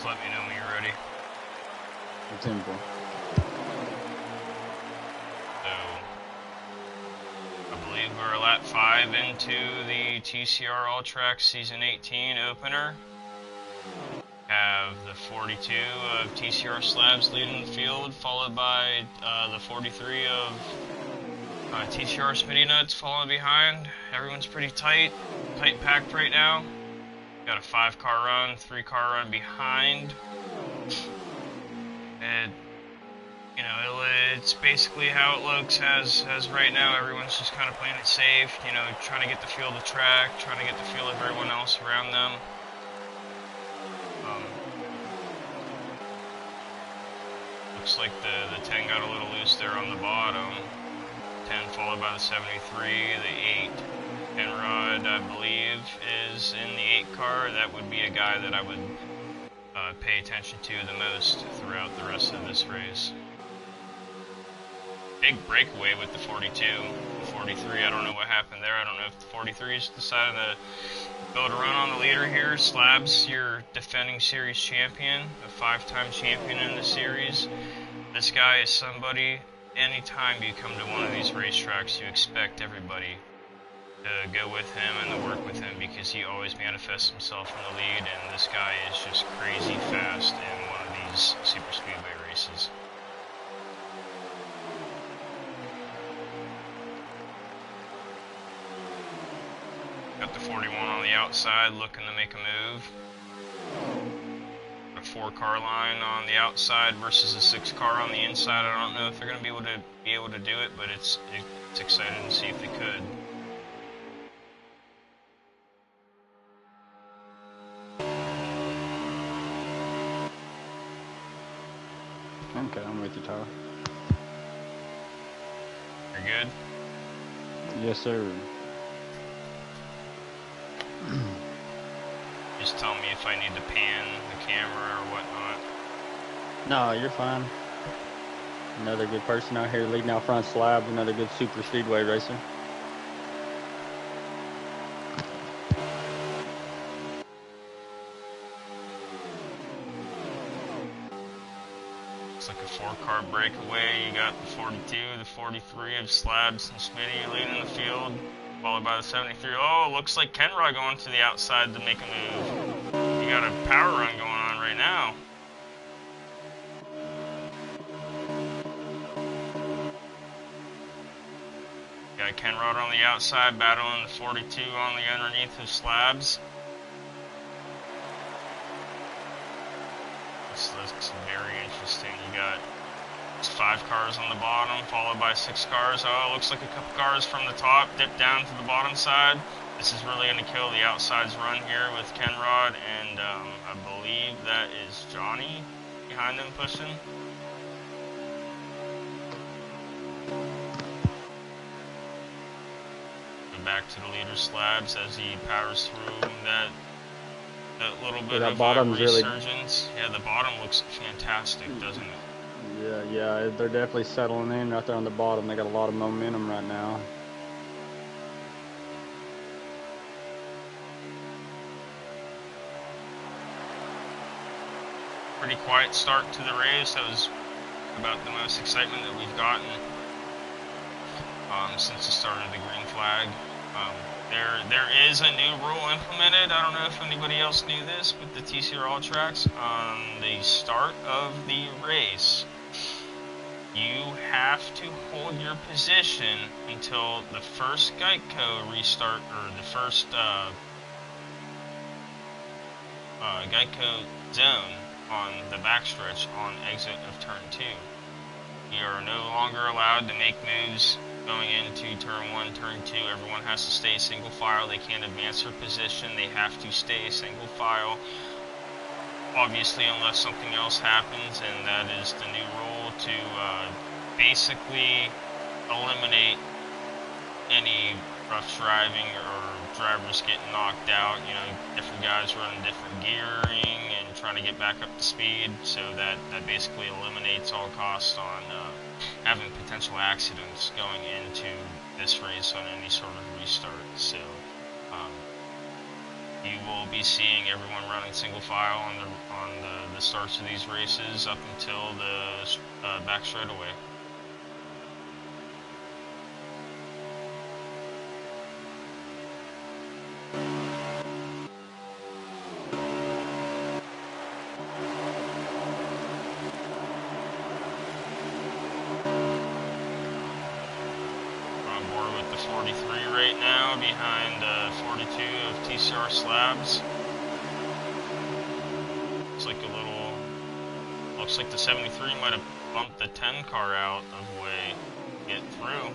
Just let me know when you're ready. Temple. So, I believe we're lap 5 into the TCR All Tracks Season 18 opener. Have the 42 of TCR Slabs leading the field, followed by the 43 of TCR Smitty Nuts following behind. Everyone's pretty tight packed right now. Got a 5-car run, 3-car run behind. And, you know, it's basically how it looks as right now. Everyone's just kind of playing it safe, you know, trying to get the feel of the track, trying to get the feel of everyone else around them. Looks like the 10 got a little loose there on the bottom. 10 followed by the 73, the 8. Enrod, I believe, is in the 8 car. That would be a guy that I would pay attention to the most throughout the rest of this race. Big breakaway with the 42. The 43, I don't know what happened there. I don't know if the 43's decided to build a run on the leader here. Slabs, your defending series champion, a 5-time champion in the series. This guy is somebody, anytime you come to one of these racetracks, you expect everybody to go with him and to work with him because he always manifests himself in the lead, and this guy is just crazy fast in one of these super speedway races. Got the 41 on the outside looking to make a move. A 4-car line on the outside versus a 6-car on the inside. I don't know if they're going to be able to do it, but it's exciting to see if they could. Okay, I'm with you, Tyler. You're good? Yes, sir. Just tell me if I need to pan the camera or whatnot. No, you're fine. Another good person out here leading out front slab. Another good super speedway racer. It's like a 4-car breakaway. You got the 42, the 43 of Slabs and Smitty leading the field, followed by the 73. Oh, looks like Kenrod going to the outside to make a move. You got a power run going on right now. Got Kenrod on the outside, battling the 42 on the underneath of Slabs. This looks very interesting. You got 5 cars on the bottom, followed by 6 cars. Oh, it looks like a couple cars from the top dip down to the bottom side. This is really going to kill the outside's run here with Kenrod, and I believe that is Johnny behind him pushing. Go back to the leader Slabs as he powers through that little bit of resurgence. Really... Yeah, the bottom looks fantastic, doesn't it? Yeah, they're definitely settling in right there on the bottom. They got a lot of momentum right now. Pretty quiet start to the race. That was about the most excitement that we've gotten since the start of the green flag. There is a new rule implemented. I don't know if anybody else knew this, but the TCR All Tracks, on the start of the race, you have to hold your position until the first Geico restart, or the first Geico zone on the backstretch on exit of turn 2. You are no longer allowed to make moves going into turn 1, turn 2. Everyone has to stay single file. They can't advance their position. They have to stay single file. Obviously, unless something else happens, and that is the new rule to basically eliminate any rough driving or drivers getting knocked out. You know, different guys running different gearing and trying to get back up to speed. So that basically eliminates all costs on having potential accidents going into this race on any sort of restart. So You will be seeing everyone running single file on the starts of these races up until the back straightaway. We're on board with the 43 right now, behind 42 of TCR Slabs. Looks like the 73 might have bumped the 10 car out of way to get through.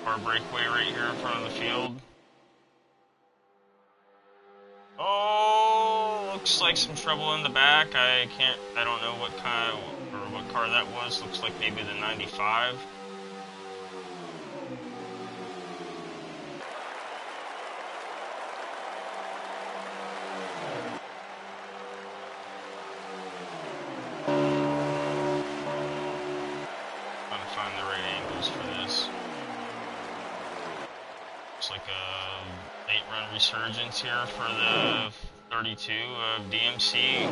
Car breakaway right here in front of the field. Oh, looks like some trouble in the back. I don't know what kind of, or what car that was. Looks like maybe the 95. Trying to find the right angles for this. Looks like a late run resurgence here for the 32 of DMC.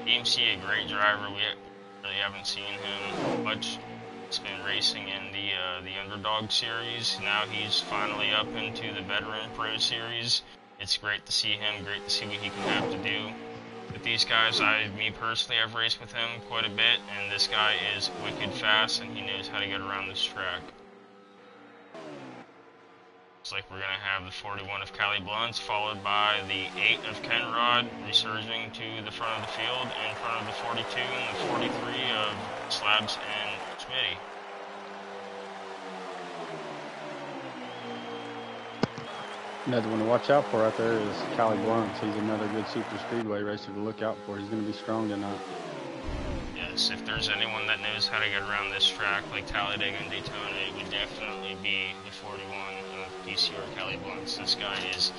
DMC, a great driver. We really haven't seen him much. He's been racing in the Underdog Series. Now he's finally up into the Veteran Pro Series. It's great to see him. Great to see what he can have to do. With these guys, me personally, I've raced with him quite a bit, and this guy is wicked fast, and he knows how to get around this track. Looks like we're going to have the 41 of Cali Blunts, followed by the 8 of Kenrod, resurging to the front of the field, in front of the 42 and the 43 of Slabs and Smitty. Another one to watch out for out there is Cali Blunts. He's another good super speedway racer to look out for. He's going to be strong tonight. Yes, if there's anyone that knows how to get around this track, like Talladega and Daytona, it would definitely be the 41 of TCR Cali Blunts. This guy is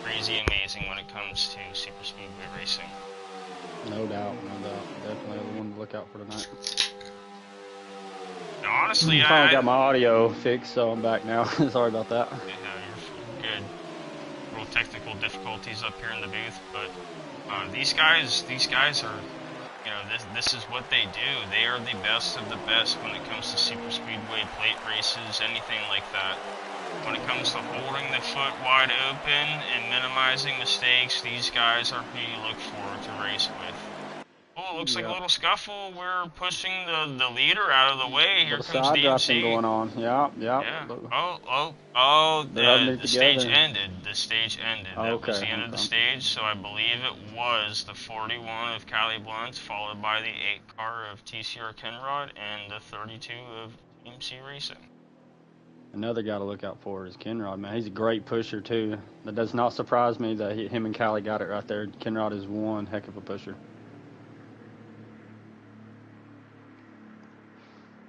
crazy amazing when it comes to super speedway racing. No doubt, no doubt. Definitely the one to look out for tonight. Now, honestly, I finally got my audio fixed, so I'm back now. Sorry about that. Yeah, you're good. Little technical difficulties up here in the booth, but these guys are, you know, this is what they do. They are the best of the best when it comes to super speedway plate races, anything like that. When it comes to holding the foot wide open and minimizing mistakes, these guys are who you look for to race with. Oh, it looks like a little scuffle. We're pushing the leader out of the way. Here comes DMC. Going on. Yeah. The stage ended. The stage ended. That was the end of the stage, so I believe it was the 41 of Cali Blunts, followed by the 8 car of TCR Kenrod and the 32 of DMC Racing. Another guy to look out for is Kenrod, man. He's a great pusher, too. That does not surprise me that him and Cali got it right there. Kenrod is one heck of a pusher.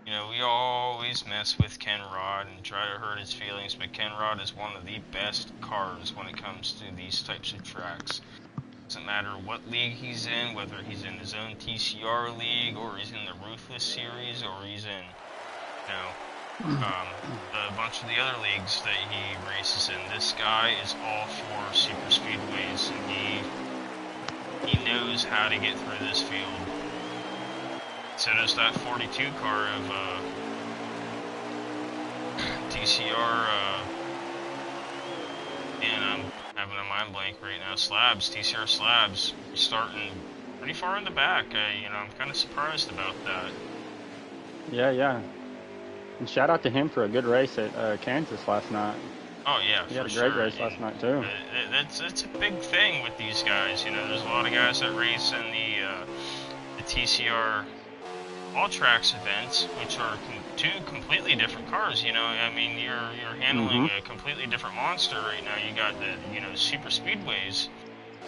You know, we always mess with Kenrod and try to hurt his feelings, but Kenrod is one of the best cars when it comes to these types of tracks. Doesn't matter what league he's in, whether he's in his own TCR league, or he's in the Ruthless Series, or he's in, you know, a bunch of the other leagues that he races in. This guy is all for super speedways, and he knows how to get through this field. So does that 42 car of TCR, and I'm having a mind blank right now, Slabs, TCR Slabs, starting pretty far in the back. You know, I'm kind of surprised about that. Yeah. And shout out to him for a good race at Kansas last night. Oh, yeah, he had a great race last night, too. It's a big thing with these guys. You know, there's a lot of guys that race in the TCR All Tracks events, which are two completely different cars. You know, I mean, you're handling a completely different monster right now. You got the, you know, super speedways,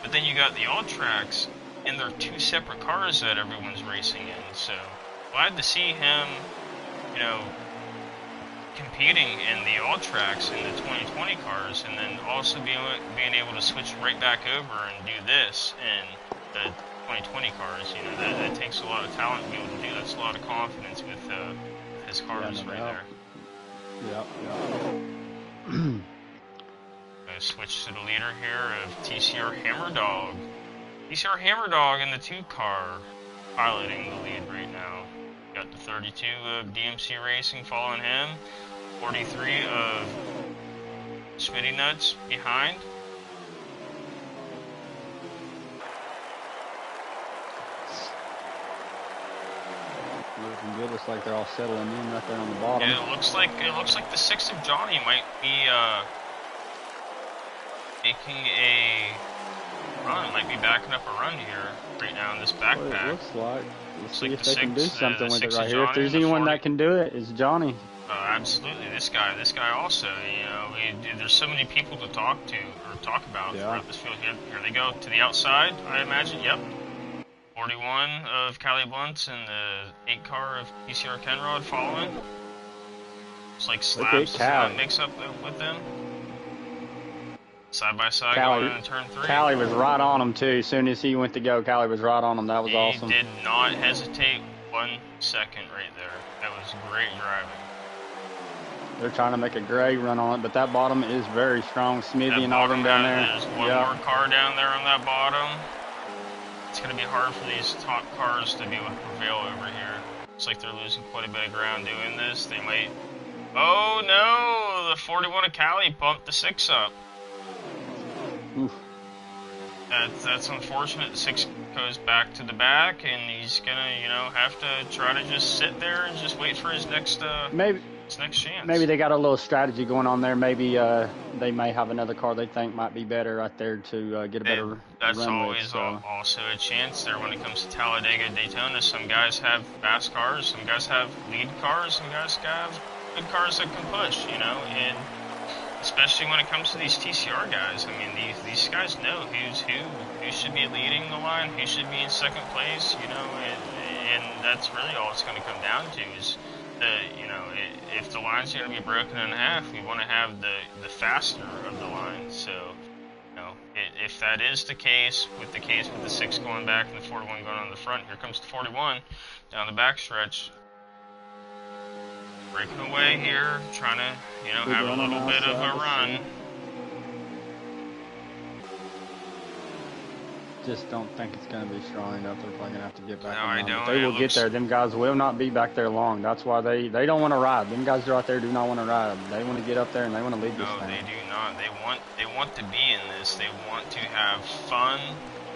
but then you got the All Tracks, and they're two separate cars that everyone's racing in. So glad to see him, you know, competing in the All Tracks in the 2020 cars, and then also being able to switch right back over and do this in the 2020 cars. You know, that takes a lot of talent to be able to do. That's a lot of confidence with his cars right there. Yeah. to switch to the leader here of TCR Hammerdog. TCR Hammerdog in the 2 car, piloting the lead right now. Got the 32 of DMC Racing following him. 43 of Smitty Nuts behind. Looking good. Looks like they're all settling in right there on the bottom. Yeah, it looks like the 6 of Johnny might be making a run. Might be backing up a run here right now in this backpack. Well, it looks like. Let's see if they can do the something with it 6 right of here. If Johnny there's and the anyone 40. that can do it, it's Johnny. Absolutely, this guy also. You know, there's so many people to talk about throughout this field. Here they go to the outside. I imagine. Yep. 41 of Cali Blunts and the 8 car of TCR Kenrod following. It's like Slabs mix up with them. Side by side going into turn 3. Cali was right on him too. As soon as he went to go, Cali was right on him. That was awesome. He did not hesitate 1 second right there. That was great driving. They're trying to make a great run on it, but that bottom is very strong. Smithy and all them down there. There's one more car down there on that bottom. It's going to be hard for these top cars to be able to prevail over here. Looks like they're losing quite a bit of ground doing this. They might... Oh no! The 41 of Cali bumped the 6 up. Oof. That's unfortunate. The 6 goes back to the back, and he's gonna, you know, have to try to just sit there and just wait for his next next chance. Maybe they got a little strategy going on there. Maybe they may have another car they think might be better right there to get a better run. That's always also a chance there when it comes to Talladega, Daytona. Some guys have fast cars, some guys have lead cars, some guys have good cars that can push, you know, and especially when it comes to these TCR guys. I mean, these guys know who's who should be leading the line, who should be in second place, you know, and that's really all it's going to come down to is you know, if the line's going to be broken in half, we want to have the faster of the line. So, you know, if that is the case with the 6 going back and the 41 going on the front, here comes the 41 down the backstretch. Breaking away here, trying to, you know, have a little bit of a run. Just don't think it's going to be strong enough. They're probably going to have to get back. No, I don't. But they will get there. Them guys will not be back there long. That's why they don't want to ride. Them guys out there do not want to ride. They want to get up there and they want to lead this thing. No, they do not. They want to be in this. They want to have fun.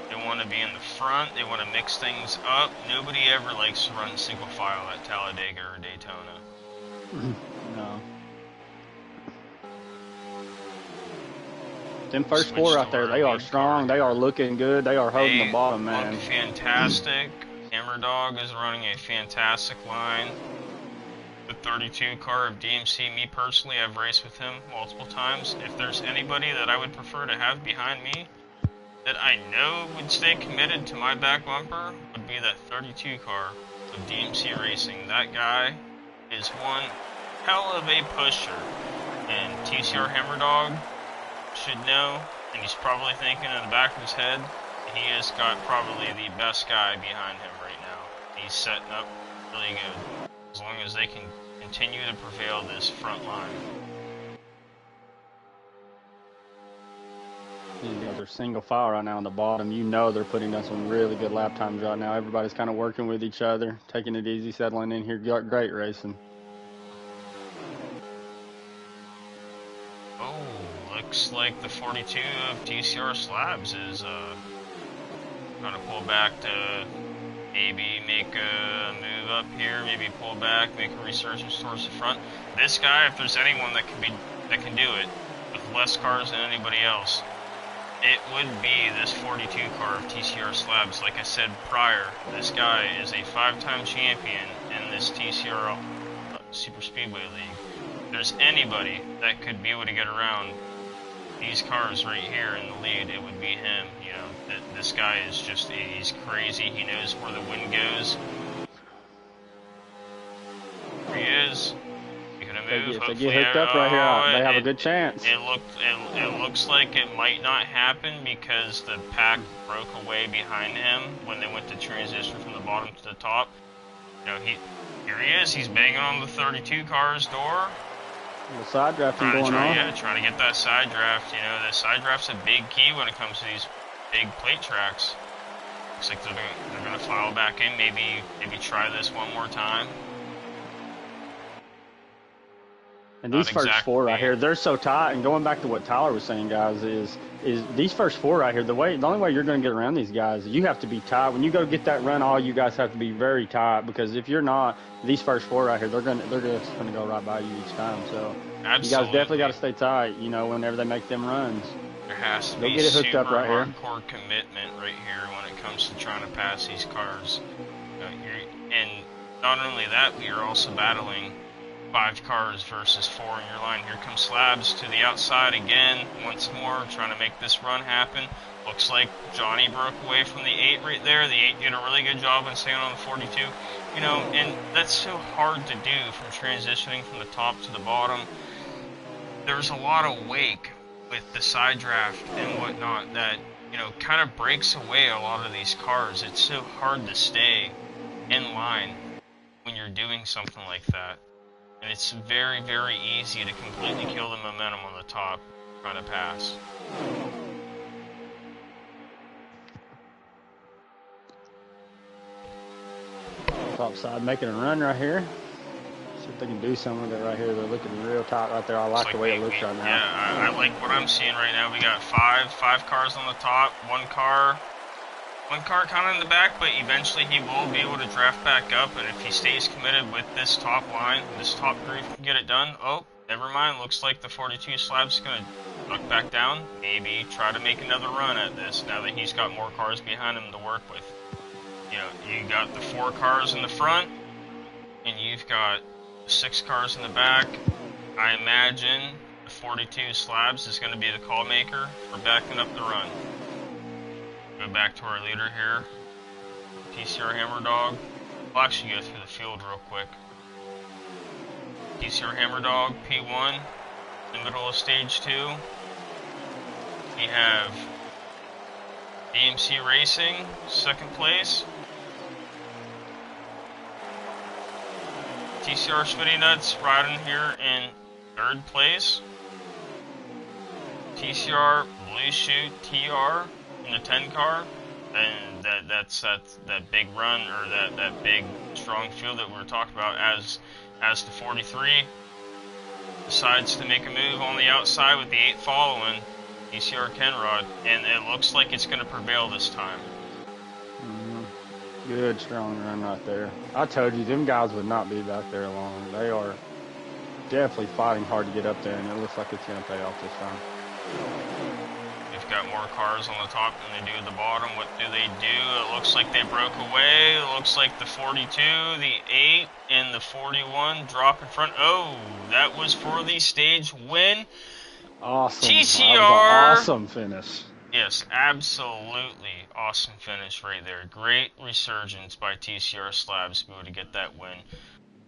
They want to be in the front. They want to mix things up. Nobody ever likes to run single file at Talladega or Daytona. No. Them first 4 out there, they are strong. They are looking good. They are holding the bottom, man. Fantastic. Hammerdog is running a fantastic line. The 32 car of DMC, me personally, I've raced with him multiple times. If there's anybody that I would prefer to have behind me that I know would stay committed to my back bumper, would be that 32 car of DMC Racing. That guy is one hell of a pusher. And TCR Hammerdog should know, and he's probably thinking in the back of his head, he has got probably the best guy behind him right now. He's setting up really good, as long as they can continue to prevail this front line. They're single file right now on the bottom. You know they're putting us on really good lap times right now. Everybody's kind of working with each other, taking it easy, settling in here. Great racing. Looks like the 42 of TCR Slabs is trying to pull back to maybe make a move up here, maybe pull back, make a resurgence towards the front. This guy, if there's anyone that can do it with less cars than anybody else, it would be this 42 car of TCR Slabs. Like I said prior, this guy is a 5-time champion in this TCR Super Speedway League. If there's anybody that could be able to get around these cars right here in the lead, it would be him. You know, this guy is just, he's crazy. He knows where the wind goes. Here he is. He's gonna move. If they get hooked up right here, they have a good chance. It looks like it might not happen because the pack broke away behind him when they went to transition from the bottom to the top. You know, here he is. He's banging on the 32 car's door. little side drafting going on. Yeah, trying to get that side draft. You know, the side draft's a big key when it comes to these big plate tracks. Looks like they're gonna file back in. Maybe try this one more time. And these first four right here, they're so tight. And going back to what Tyler was saying, guys, is these first four right here, the only way you're going to get around these guys, you have to be tight. When you go get that run, all you guys have to be very tight, because if you're not, these first four right here, they're just going to go right by you each time. So you guys definitely got to stay tight. You know, whenever they make them runs, there has to be get it hooked up right here. Hardcore commitment right here when it comes to trying to pass these cars. And not only that, but you're also battling 5 cars versus 4 in your line. Here comes Slabs to the outside again, once more, trying to make this run happen. Looks like Johnny broke away from the 8 right there. The 8 did a really good job in staying on the 42. You know, and that's so hard to do from transitioning from the top to the bottom. There's a lot of wake with the side draft and whatnot that, you know, kind of breaks away a lot of these cars. It's so hard to stay in line when you're doing something like that. And it's very, very easy to completely kill the momentum on the top trying to pass. Top side making a run right here. See if they can do something with it right here. They're looking real tight right there. I like the way it looks right now. Yeah, I like what I'm seeing right now. We got five cars on the top, one car kind of in the back, but eventually he will be able to draft back up, and if he stays committed with this top line, this top group can get it done. Oh, never mind. Looks like the 42 Slab's going to duck back down. Maybe try to make another run at this now that he's got more cars behind him to work with. You know, you got the 4 cars in the front, and you've got 6 cars in the back. I imagine the 42 Slabs is going to be the call maker for backing up the run. Go back to our leader here, TCR Hammer Dog. We'll actually go through the field real quick. TCR Hammer Dog, P1, in the middle of stage 2. We have DMC Racing, 2nd place. TCR Schmitty Nuts riding here in 3rd place. TCR Blue Shoot TR in the 10 car, and that's that big run, or that big strong field that we were talking about, as the 43 decides to make a move on the outside with the 8 following TCR Kenrod, and it looks like it's going to prevail this time. Good strong run right there. I told you, them guys would not be back there long. They are definitely fighting hard to get up there, and it looks like it's going to pay off this time. They've got more cars on the top than they do at the bottom. What do? It looks like they broke away. It looks like the 42, the 8, and the 41 drop in front. Oh, that was for the stage win. Awesome. TCR. Awesome finish. Yes, absolutely awesome finish right there. Great resurgence by TCR Slabs to be able to get that win.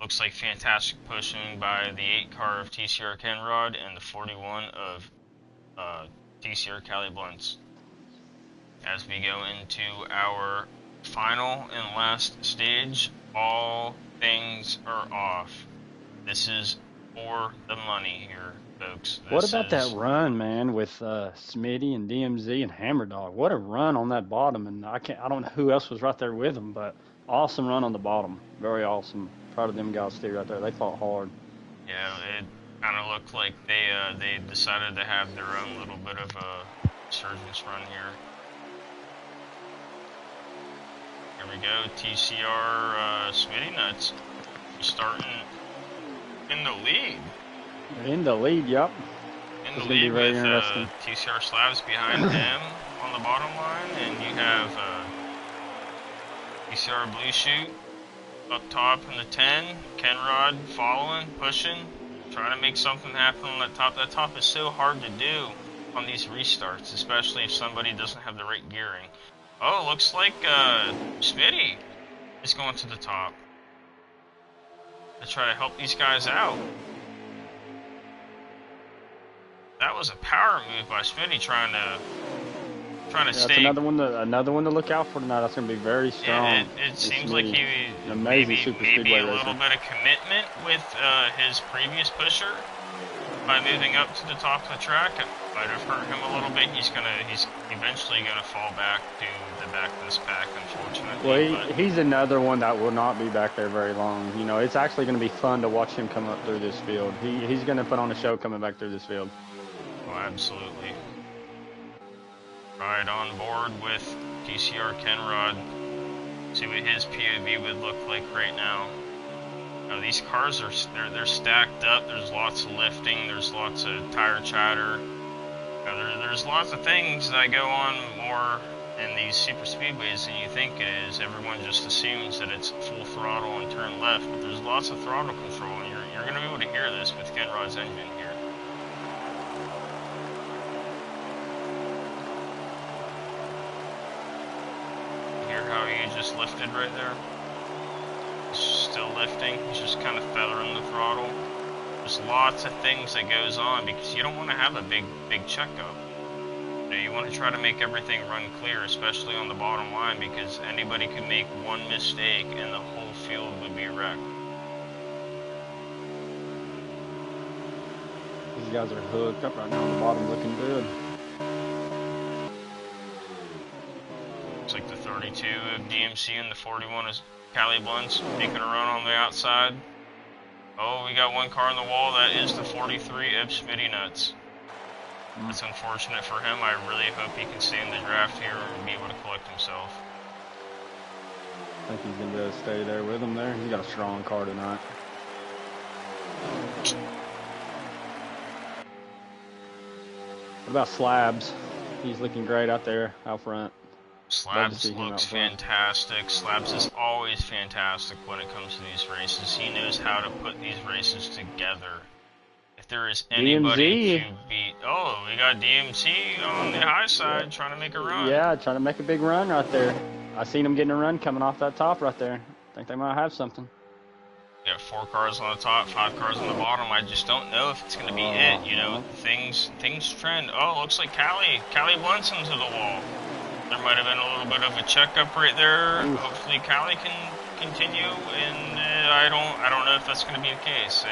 Looks like fantastic pushing by the 8 car of TCR Kenrod and the 41 of TCR Cali Blunts. As we go into our final and last stage, all things are off. This is for the money here, folks. What about that run, man, with Smitty and DMZ and Hammer Dog? What a run on that bottom, and I don't know who else was right there with them, but awesome run on the bottom. Very awesome. Proud of them guys too right there. They fought hard. Yeah, it kind of looked like they decided to have their own little bit of a resurgence run here. Here we go, TCR Smitty Nuts starting in the lead. In the lead, yep. In the lead with TCR Slabs behind him on the bottom line, and you have TCR Blue Shoot up top in the 10, Kenrod following, pushing, trying to make something happen on that top. That top is so hard to do on these restarts, especially if somebody doesn't have the right gearing. Oh, looks like Smitty is going to the top to try to help these guys out. That was a power move by Smitty trying to stay. That's another one to look out for tonight. That's going to be very strong. Yeah, it seems like he maybe a little bit of commitment with his previous pusher. by moving up to the top of the track, it might have hurt him a little bit. He's eventually gonna fall back to the back of this pack, unfortunately. Well, he's another one that will not be back there very long. You know, it's actually going to be fun to watch him come up through this field. He's going to put on a show coming back through this field. Oh, absolutely. Right on board with TCR Kenrod. See what his POV would look like right now. Now, these cars they're stacked up. There's lots of lifting. There's lots of tire chatter. There's lots of things that go on more in these super speedways than you think it is. Everyone just assumes that it's full throttle and turn left, but there's lots of throttle control, and you're going to be able to hear this with Kenrod's engine here. You hear how he just lifted right there? He's still lifting. He's just kind of feathering the throttle. There's lots of things that goes on because you don't want to have a big checkup. You want to try to make everything run clear, especially on the bottom line, because anybody could make one mistake and the whole field would be wrecked. These guys are hooked up right now on the bottom, looking good. Looks like the 32 of DMC and the 41 is Cali Blunts making a run on the outside. Oh, we got one car on the wall. That is the 43 of Smitty Nuts. That's unfortunate for him. I really hope he can stay in the draft here and be able to collect himself. I think he's going to be able to stay there with him there. He's got a strong car tonight. What about Slabs? He's looking great out there, out front. Slabs looks fantastic. Slabs is always fantastic when it comes to these races. He knows how to put these races together. If there is anybody to beat... Oh, we got DMC on the high side trying to make a run. Yeah, trying to make a big run right there. I seen him getting a run coming off that top right there. I think they might have something. We got 4 cars on the top, 5 cars on the bottom. I just don't know if it's going to be it. You know, things trend. Oh, looks like Cali blunts into the wall. There might have been a little bit of a checkup right there. Oof. Hopefully Cali can continue, and I don't know if that's going to be the case.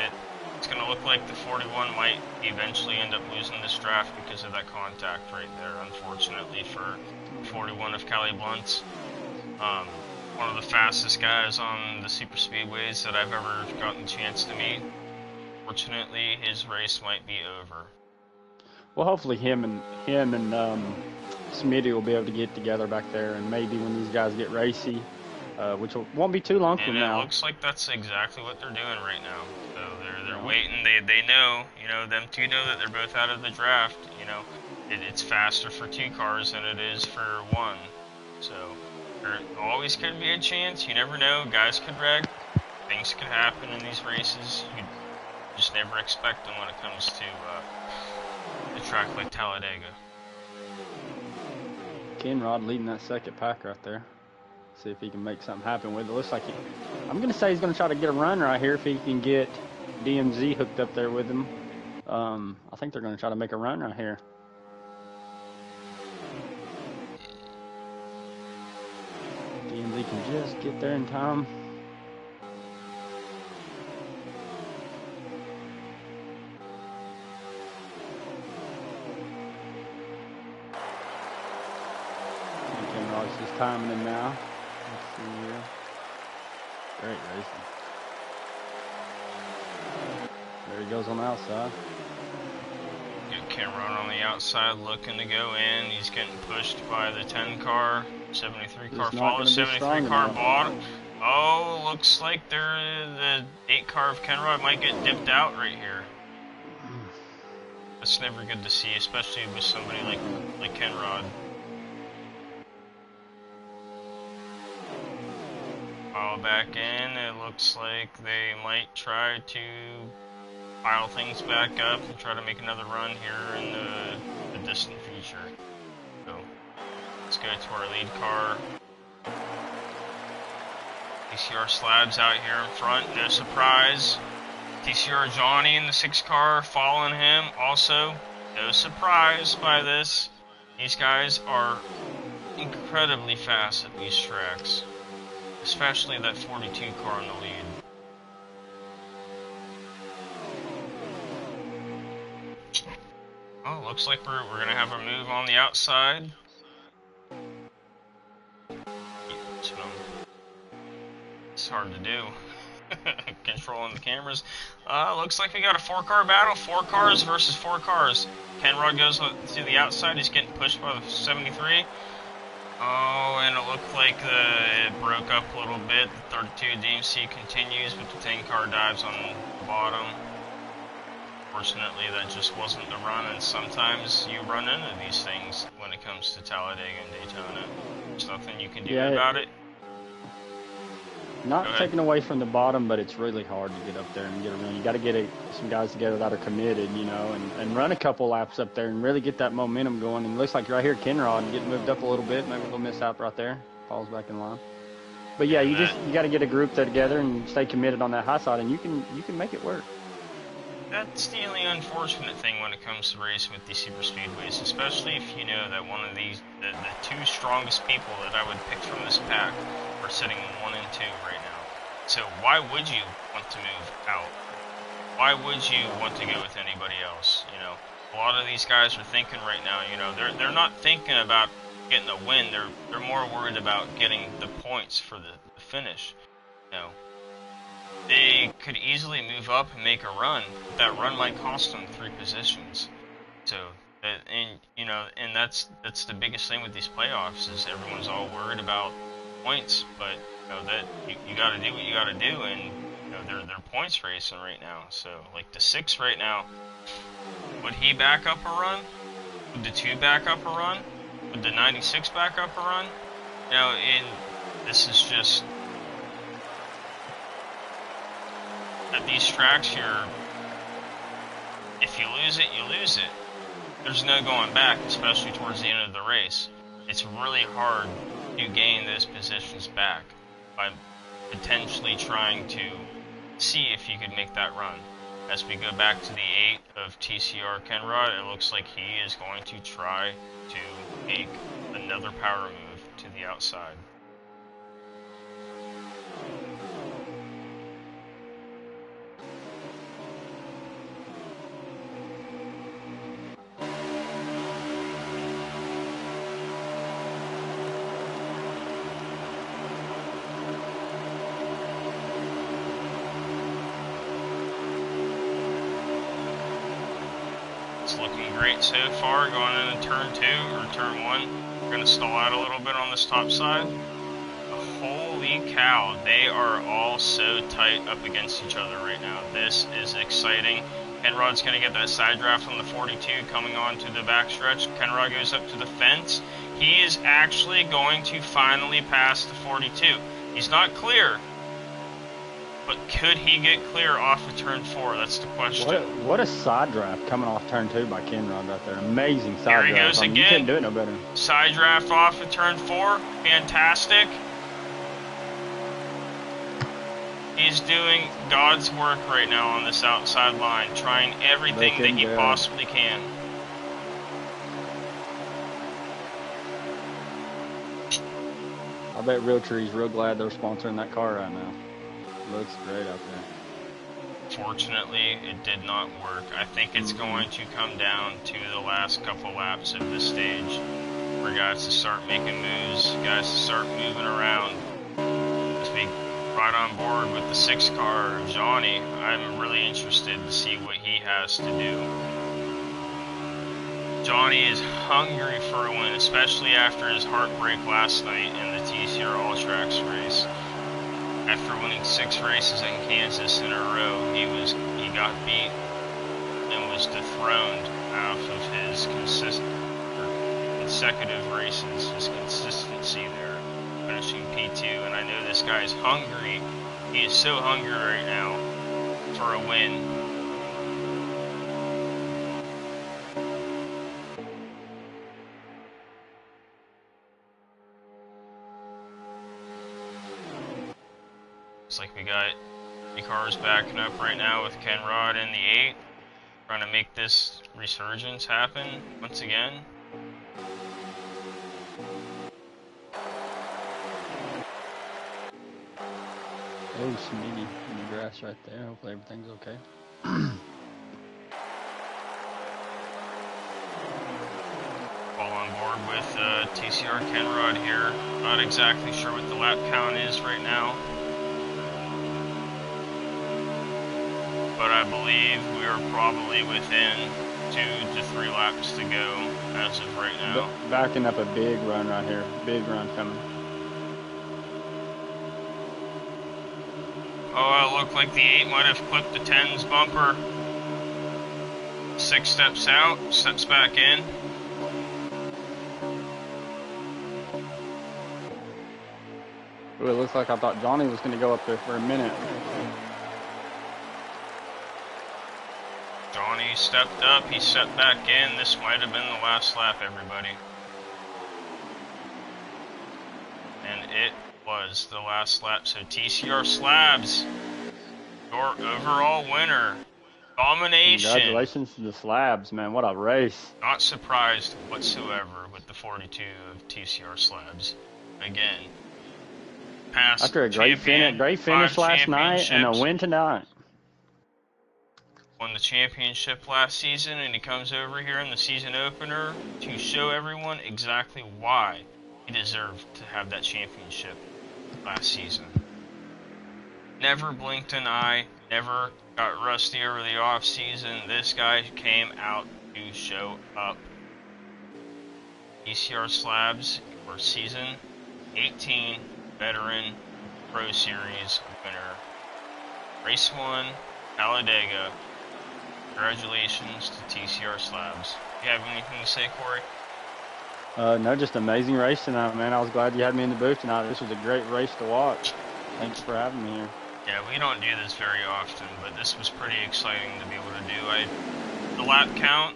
It's going to look like the 41 might eventually end up losing this draft because of that contact right there, unfortunately for 41 of Cali Blunts. One of the fastest guys on the super speedways that I've ever gotten a chance to meet. Fortunately, his race might be over. Well, hopefully him and Smitty will be able to get together back there, and maybe when these guys get racy, which won't be too long from now. It looks like that's exactly what they're doing right now. So they're waiting. They know, them two know that they're both out of the draft. It's faster for 2 cars than it is for 1. So there always could be a chance. You never know. Guys could wreck. Things could happen in these races. You just never expect them when it comes to a track like Talladega. Kenrod leading that second pack right there. See if he can make something happen with it. Looks like I'm going to say he's going to try to get a run right here if he can get DMZ hooked up there with him. I think they're going to try to make a run right here. DMZ can just get there in time. Kenrod's just timing him now. Let's see here. Great racing. There he goes on the outside. Get Kenrod on the outside looking to go in. He's getting pushed by the 10 car. 73 car follows, 73 car bottom. Oh, looks like the 8 car of Kenrod might get dipped out right here. That's never good to see, especially with somebody like Kenrod. Pile back in. It looks like they might try to pile things back up and try to make another run here in the distant future. So let's go to our lead car. TCR Slabs out here in front, no surprise. TCR Johnny in the 6 car following him, also no surprise by this. These guys are incredibly fast at these tracks, especially that 42 car in the lead. Well, looks like we're going to have a move on the outside. It's hard to do. Controlling the cameras. Looks like we got a 4-car battle. 4 cars versus 4 cars. Kenrod goes to the outside. He's getting pushed by the 73. Oh, and it looked like it broke up a little bit. The 32 DMC continues, but the 10-car dives on the bottom. Fortunately, that just wasn't the run, and sometimes you run into these things when it comes to Talladega and Daytona. There's nothing you can do about it. Not taken away from the bottom, but it's really hard to get up there and get a run. You got to get some guys together that are committed, you know, and run a couple laps up there and really get that momentum going. And it looks like right here, Kenrod getting moved up a little bit, maybe a little mishap right there, falls back in line. But yeah, you got to get a group together and stay committed on that high side, and you can make it work. That's the only unfortunate thing when it comes to racing with these super speedways, especially if you know that one of these, the 2 strongest people that I would pick from this pack are sitting in 1 and 2 right now. So why would you want to move out? Why would you want to go with anybody else? You know, a lot of these guys are thinking right now, you know, they're not thinking about getting a win. They're more worried about getting the points for the finish. You know, they could easily move up and make a run, but that run might cost them 3 positions. So, and that's the biggest thing with these playoffs is everyone's all worried about points, but you know that you got to do what you got to do, and you know they're points racing right now. So, like the 6 right now, would he back up a run? Would the 2 back up a run? Would the 96 back up a run? You know, this is just. At these tracks here, if you lose it, you lose it. There's no going back, especially towards the end of the race. It's really hard to gain those positions back by potentially trying to see if you could make that run. As we go back to the 8 of TCR Kenrod, it looks like he is going to try to make another power move to the outside. It's looking great so far, going into turn 2 or turn 1. We're going to stall out a little bit on this top side. Holy cow, they are all so tight up against each other right now. This is exciting. Kenrod's going to get that side draft from the 42 coming on to the backstretch. Kenrod goes up to the fence. He is actually going to finally pass the 42. He's not clear. But could he get clear off of turn 4? That's the question. What a side draft coming off turn 2 by Kenrod right there. Amazing side draft. Here he goes again. You couldn't do it no better. Side draft off of turn 4. Fantastic. He's doing God's work right now on this outside line, trying everything that he possibly can. I bet Realtree's real glad they're sponsoring that car right now. Looks great out there. Fortunately, it did not work. I think it's going to come down to the last couple laps of this stage for guys to start making moves, guys to start moving around. As we right on board with the 6 car, Johnny, I'm really interested to see what he has to do. Johnny is hungry for a win, especially after his heartbreak last night in the TCR All Tracks race. After winning 6 races in Kansas in a row, he got beat and was dethroned off of his consecutive races, his consistency there, finishing P2. And I know this guy's hungry. He is so hungry right now for a win. Looks like we got 3 cars backing up right now with Kenrod in the 8, trying to make this resurgence happen once again. Oh, Smitty in the grass right there. Hopefully everything's okay. board with TCR Kenrod here. Not exactly sure what the lap count is right now, but I believe we are probably within 2 to 3 laps to go as of right now. Backing up a big run right here. Big run coming. Oh, it looked like the 8 might have clipped the 10's bumper. 6 steps out, steps back in. Ooh, it looks like I thought Johnny was going to go up there for a minute. Johnny stepped up, he stepped back in. This might have been the last lap, everybody. And it was the last lap. So TCR Slabs, your overall winner. Domination. Congratulations to the Slabs, man. What a race. Not surprised whatsoever with the 42 of TCR Slabs. Again, past after a great finish last night and a win tonight. Won the championship last season, and he comes over here in the season opener to show everyone exactly why he deserved to have that championship last season. Never blinked an eye, never got rusty over the off season. This guy came out to show up. TCR Slabs, your season 18 veteran Pro Series winner. Race 1, Talladega. Congratulations to TCR Slabs. Do you have anything to say, Corey? No, just amazing race tonight, man. I was glad you had me in the booth tonight. This was a great race to watch. Thanks for having me here. Yeah, we don't do this very often, but this was pretty exciting to be able to do. The lap count,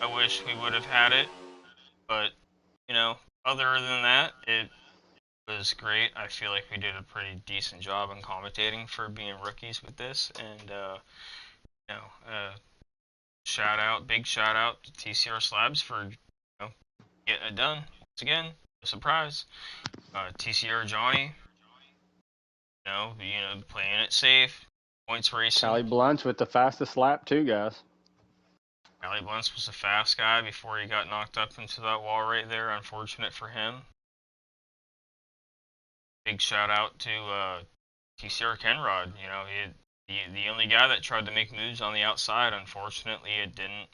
I wish we would have had it, but, you know, other than that, it was great. I feel like we did a pretty decent job in commentating for being rookies with this, and, you know, big shout out to TCR Slabs for, you know, getting it done. Once again, a surprise. TCR Johnny, you know, playing it safe. Points racing. Callie Blunt's with the fastest lap too, guys. Callie Blunt's was a fast guy before he got knocked up into that wall right there. Unfortunate for him. Big shout out to TCR Kenrod. You know, the only guy that tried to make moves on the outside. Unfortunately, it didn't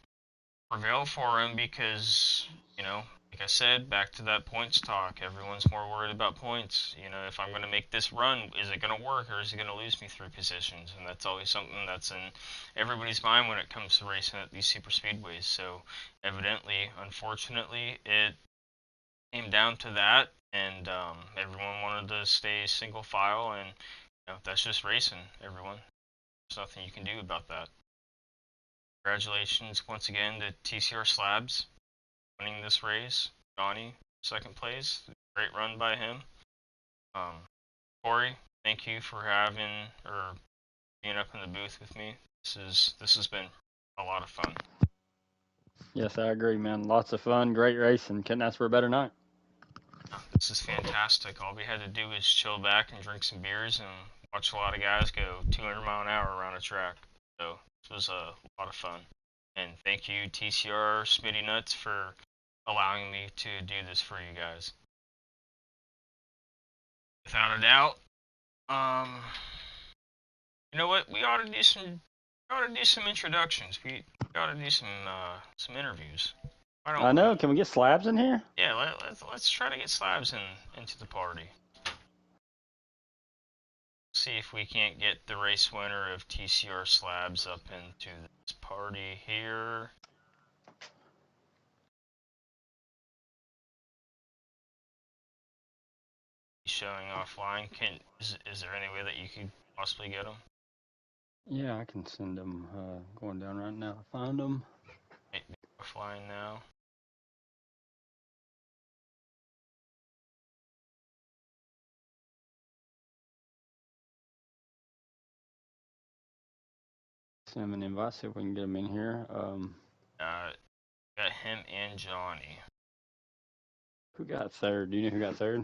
prevail for him because, you know, like I said, back to that points talk. Everyone's more worried about points. You know, if I'm going to make this run, is it going to work or is it going to lose me 3 positions? And that's always something that's in everybody's mind when it comes to racing at these super speedways. So evidently, unfortunately, it came down to that, and everyone wanted to stay single file, and you know, that's just racing, everyone. There's nothing you can do about that. Congratulations once again to TCR Slabs winning this race. Johnny, second place. Great run by him. Corey, thank you for being up in the booth with me. This has been a lot of fun. Yes, I agree, man. Lots of fun, great racing. Couldn't ask for a better night. This is fantastic. All we had to do was chill back and drink some beers and watch a lot of guys go 200 mile an hour around a track. So this was a lot of fun. And thank you, TCR Smitty Nuts, for allowing me to do this for you guys. Without a doubt, you know what? We ought to do some introductions. We ought to do some interviews. I know. Can we get Slabs in here? Yeah, let's try to get Slabs into the party. See if we can't get the race winner of TCR Slabs up into this party here. He's showing offline. Is there any way that you could possibly get him? Yeah, I can send him. Going down right now to find him. Maybe offline now. Send him an invite, see if we can get him in here. Got him and Johnny. Who got third? Do you know who got third?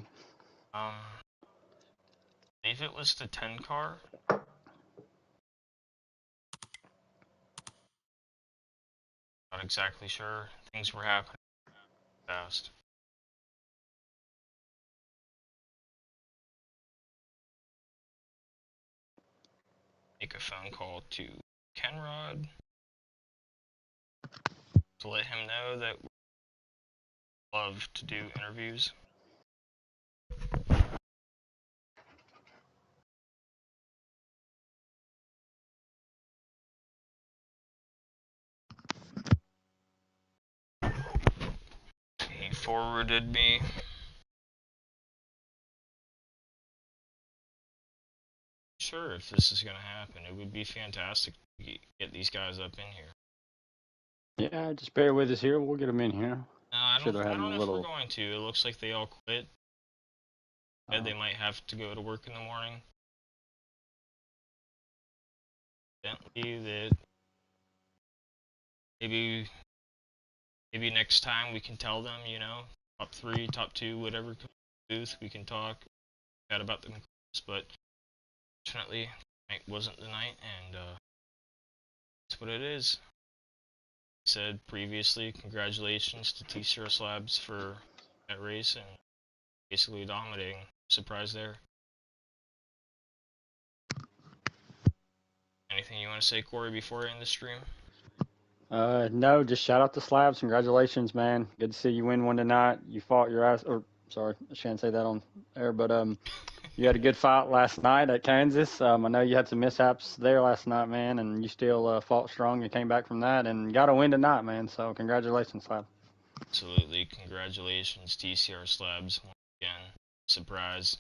I believe it was the 10 car. Not exactly sure. Things were happening fast. make a phone call to Kenrod to let him know that we love to do interviews. He forwarded me. Sure, if this is going to happen, it would be fantastic to get these guys up in here. Yeah, just bear with us here. We'll get them in here. No, I don't know if we're going to. It looks like they all quit. They might have to go to work in the morning. Evidently, that maybe next time we can tell them, you know, top 3, top 2, whatever booth, we can talk about the conclusions, but fortunately, tonight wasn't the night, and that's what it is. I said previously, congratulations to TCR-TYLER for that race and basically dominating. Surprise there. Anything you want to say, Corey, before I end the stream? No, just shout out to Slabs. Congratulations, man. Good to see you win one tonight. You fought your ass, or sorry, I shouldn't say that on air, but you had a good fight last night at Kansas. I know you had some mishaps there last night, man, and you still fought strong and came back from that and got a win tonight, man. So congratulations, Slab. Absolutely, congratulations, TCR-TYLER, once again. Surprise.